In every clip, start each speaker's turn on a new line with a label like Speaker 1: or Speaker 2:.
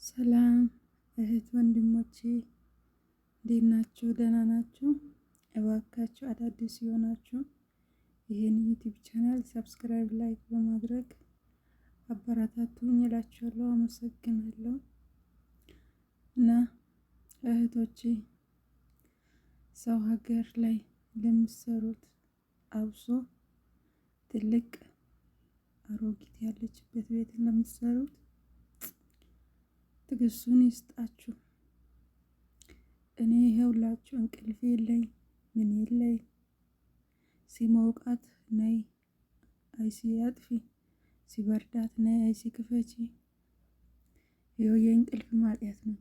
Speaker 1: ሰላም እህት ወንድሞቼ እንዴት ናችሁ? ደህና ናችሁ? እባካችሁ አዳዲስ የሆናችሁ ይህን ዩቲዩብ ቻናል ሰብስክራይብ፣ ላይክ በማድረግ አበረታቱኝ እላችኋለሁ። አመሰግናለሁ። እና እህቶቼ ሰው ሀገር ላይ ለምትሰሩት አብሶ ትልቅ አሮጊት ያለችበት ቤት ለምትሰሩት ትዕግስቱን ይስጣችሁ። እኔ ይኸውላችሁ እንቅልፍ የለኝ ምን የለኝ፣ ሲሞቃት ነይ አይሲ አጥፊ፣ ሲበርዳት ነይ አይሲ ክፈቺ። ይኸው የእንቅልፍ ማጥያት ነው።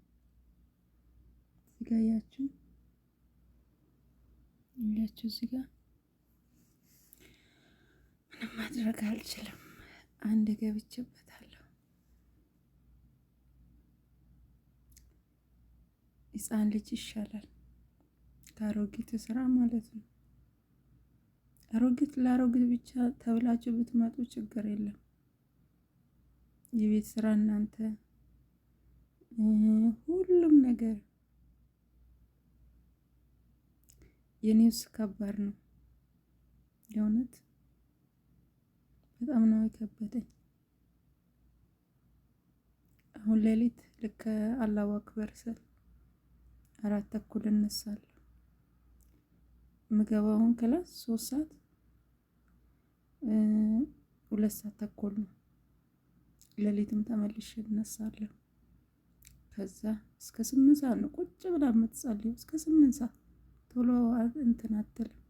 Speaker 1: እዚጋ ያያችሁ እዚጋ ምንም ማድረግ አልችልም። አንድ ገብቼበታለሁ። ሕፃን ልጅ ይሻላል ከአሮጊት ስራ ማለት ነው። አሮጊት ለአሮጊት ብቻ ተብላችሁ ብትመጡ ችግር የለም። የቤት ስራ እናንተ ሁሉም ነገር የኔውስ ከባድ ነው። የእውነት በጣም ነው የከበደኝ። አሁን ሌሊት ልክ አላሁ አክበር ስል 4:30 እነሳለሁ። ምገባውን ክላስ 3 ሰዓት 2:30 ነው። ሌሊትም ተመልሼ እነሳለሁ። ከዛ እስከ 8 ሰዓት ነው ቁጭ ብላ የምትጸልየው። እስከ 8 ሰዓት ቶሎ እንትን አትልም።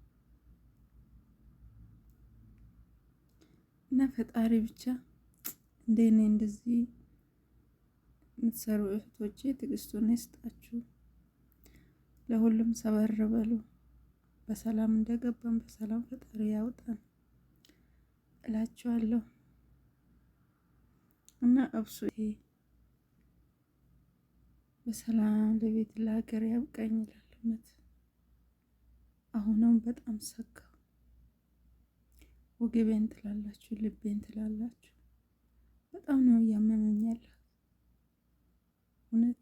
Speaker 1: እና ፈጣሪ ብቻ እንደኔ እንደዚህ የምትሰሩ እህቶቼ ትዕግስቱን ይስጣችሁ። ለሁሉም ሰበር በሉ። በሰላም እንደገባን በሰላም ፈጣሪ ያውጣን እላችኋለሁ። እና አብሱ በሰላም ለቤት ለሀገር ያብቃኝ እላለሁ። አሁንም በጣም ሰጋው። ወገቤን ትላላችሁ፣ ልቤን ትላላችሁ። በጣም ነው እያመመኝ ያለው እውነት